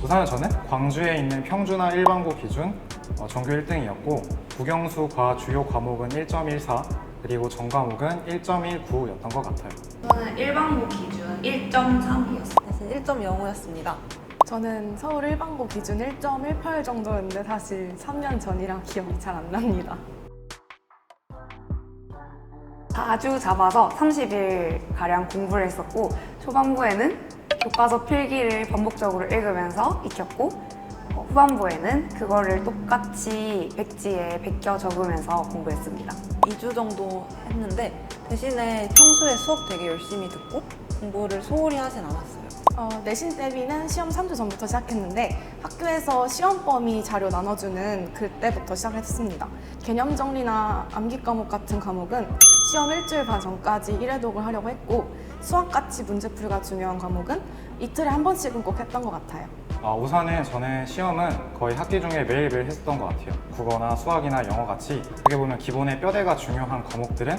우선 저는 광주에 있는 평준화 일반고 기준 전교 1등이었고 국영수 과 주요 과목은 1.14 그리고 전 과목은 1.19였던 것 같아요. 저는 일반고 기준 1.3이었어요. 대신 1.05였습니다. 저는 서울 일반고 기준 1.18 정도였는데 사실 3년 전이라 기억이 잘 안 납니다. 4주 잡아서 30일가량 공부를 했었고 초반부에는 교과서 필기를 반복적으로 읽으면서 익혔고 후반부에는 그거를 똑같이 백지에 베껴 적으면서 공부했습니다. 2주 정도 했는데 대신에 평소에 수업 되게 열심히 듣고 공부를 소홀히 하진 않았어요. 내신 대비는 시험 3주 전부터 시작했는데 학교에서 시험 범위 자료 나눠주는 그때부터 시작했습니다. 개념 정리나 암기 과목 같은 과목은 시험 일주일 반 전까지 1회독을 하려고 했고 수학같이 문제풀이가 중요한 과목은 이틀에 한 번씩은 꼭 했던 것 같아요. 우선은 저는 시험은 거의 학기 중에 매일매일 했었던 것 같아요. 국어나 수학이나 영어 같이 어떻게 보면 기본의 뼈대가 중요한 과목들은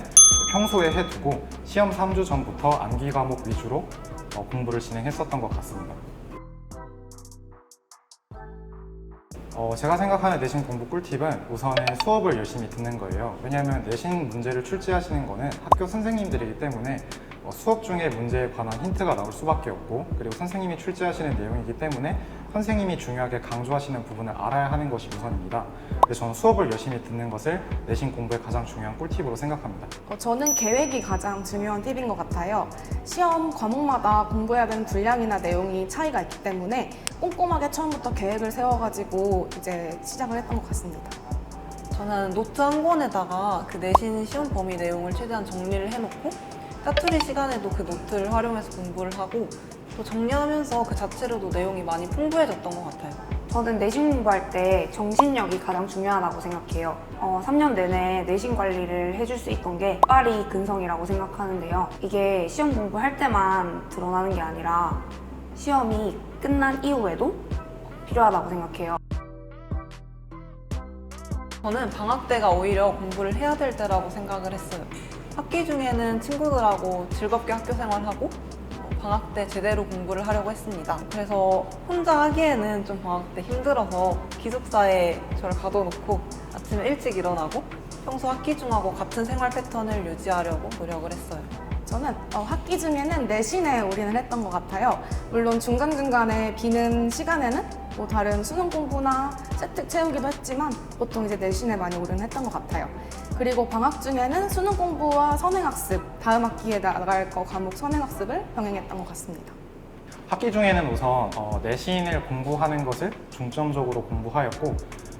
평소에 해두고 시험 3주 전부터 암기 과목 위주로 공부를 진행했었던 것 같습니다. 제가 생각하는 내신 공부 꿀팁은 우선은 수업을 열심히 듣는 거예요. 왜냐하면 내신 문제를 출제하시는 거는 학교 선생님들이기 때문에 수업 중에 문제에 관한 힌트가 나올 수밖에 없고 그리고 선생님이 출제하시는 내용이기 때문에 선생님이 중요하게 강조하시는 부분을 알아야 하는 것이 우선입니다. 그래서 저는 수업을 열심히 듣는 것을 내신 공부의 가장 중요한 꿀팁으로 생각합니다. 저는 계획이 가장 중요한 팁인 것 같아요. 시험 과목마다 공부해야 되는 분량이나 내용이 차이가 있기 때문에 꼼꼼하게 처음부터 계획을 세워가지고 이제 시작을 했던 것 같습니다. 저는 노트 한 권에다가 그 내신 시험 범위 내용을 최대한 정리를 해놓고 짜투리 시간에도 그 노트를 활용해서 공부를 하고 또 정리하면서 그 자체로도 내용이 많이 풍부해졌던 것 같아요. 저는 내신 공부할 때 정신력이 가장 중요하다고 생각해요. 3년 내내 내신 관리를 해줄 수 있던 게 빨이 근성이라고 생각하는데요. 이게 시험 공부할 때만 드러나는 게 아니라 시험이 끝난 이후에도 필요하다고 생각해요. 저는 방학 때가 오히려 공부를 해야 될 때라고 생각을 했어요. 학기 중에는 친구들하고 즐겁게 학교 생활하고 방학 때 제대로 공부를 하려고 했습니다. 그래서 혼자 하기에는 좀 방학 때 힘들어서 기숙사에 저를 가둬놓고 아침에 일찍 일어나고 평소 학기 중하고 같은 생활 패턴을 유지하려고 노력을 했어요. 저는 학기 중에는 내신에 올인을 했던 것 같아요. 물론 중간중간에 비는 시간에는 뭐 다른 수능 공부나 세특 채우기도 했지만 보통 이제 내신에 많이 올인했던 것 같아요. 그리고 방학 중에는 수능 공부와 선행학습, 다음 학기에 나갈 과목 선행학습을 병행했던 것 같습니다. 학기 중에는 우선 내신을 공부하는 것을 중점적으로 공부하였고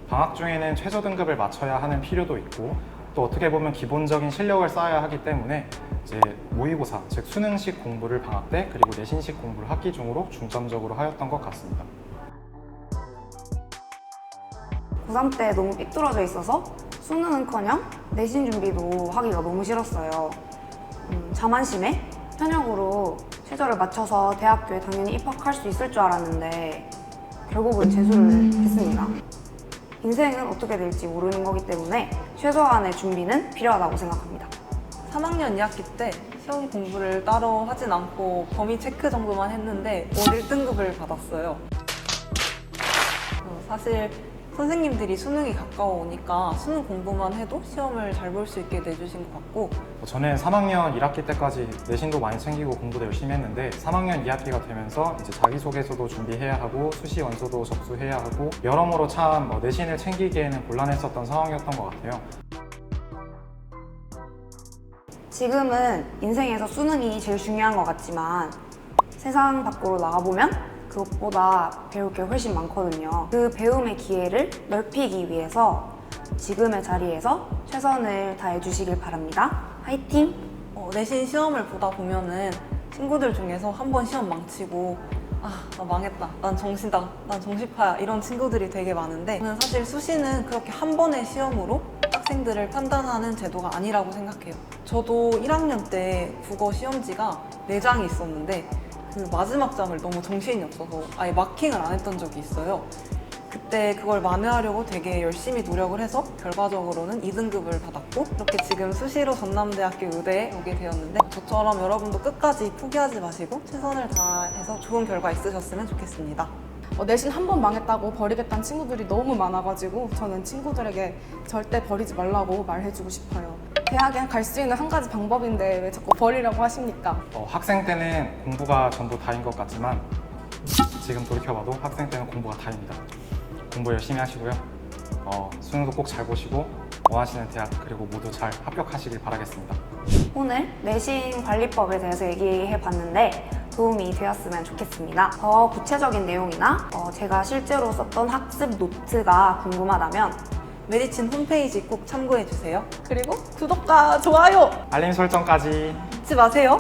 방학 중에는 최저 등급을 맞춰야 하는 필요도 있고 또 어떻게 보면 기본적인 실력을 쌓아야 하기 때문에 이제 모의고사, 즉 수능식 공부를 방학 때 그리고 내신식 공부를 학기 중으로 중점적으로 하였던 것 같습니다. 고3 때 너무 삐뚤어져 있어서 수능은커녕 내신 준비도 하기가 너무 싫었어요. 자만심에 현역으로 최저를 맞춰서 대학교에 당연히 입학할 수 있을 줄 알았는데 결국은 재수를 했습니다. 인생은 어떻게 될지 모르는 거기 때문에 최소한의 준비는 필요하다고 생각합니다. 3학년 2학기 때 시험 공부를 따로 하진 않고 범위 체크 정도만 했는데 올 1등급을 받았어요. 사실 선생님들이 수능이 가까워 오니까 수능 공부만 해도 시험을 잘 볼 수 있게 내주신 것 같고 저는 3학년 1학기 때까지 내신도 많이 챙기고 공부도 열심히 했는데 3학년 2학기가 되면서 이제 자기소개서도 준비해야 하고 수시 원서도 접수해야 하고 여러모로 참 내신을 챙기기에는 곤란했었던 상황이었던 것 같아요. 지금은 인생에서 수능이 제일 중요한 것 같지만 세상 밖으로 나가보면 그것보다 배울 게 훨씬 많거든요. 그 배움의 기회를 넓히기 위해서 지금의 자리에서 최선을 다해 주시길 바랍니다. 화이팅! 내신 시험을 보다 보면은 친구들 중에서 한 번 시험 망치고 나 망했다, 난 정시다, 난 정시파야 이런 친구들이 되게 많은데 저는 사실 수시는 그렇게 한 번의 시험으로 학생들을 판단하는 제도가 아니라고 생각해요. 저도 1학년 때 국어 시험지가 4장이 있었는데 그 마지막 장을 너무 정신이 없어서 아예 마킹을 안 했던 적이 있어요. 그때 그걸 만회하려고 되게 열심히 노력을 해서 결과적으로는 2등급을 받았고 이렇게 지금 수시로 전남대학교 의대에 오게 되었는데 저처럼 여러분도 끝까지 포기하지 마시고 최선을 다해서 좋은 결과 있으셨으면 좋겠습니다. 내신 한 번 망했다고 버리겠다는 친구들이 너무 많아가지고 저는 친구들에게 절대 버리지 말라고 말해주고 싶어요. 대학에 갈 수 있는 한 가지 방법인데 왜 자꾸 버리라고 하십니까? 학생 때는 공부가 전부 다인 것 같지만 지금 돌이켜봐도 학생 때는 공부가 다입니다. 공부 열심히 하시고요. 수능도 꼭 잘 보시고 원하시는 대학 그리고 모두 잘 합격하시길 바라겠습니다. 오늘 내신 관리법에 대해서 얘기해 봤는데 도움이 되었으면 좋겠습니다. 더 구체적인 내용이나 제가 실제로 썼던 학습 노트가 궁금하다면 메디친 홈페이지 꼭 참고해주세요. 그리고 구독과 좋아요! 알림 설정까지. 잊지 마세요.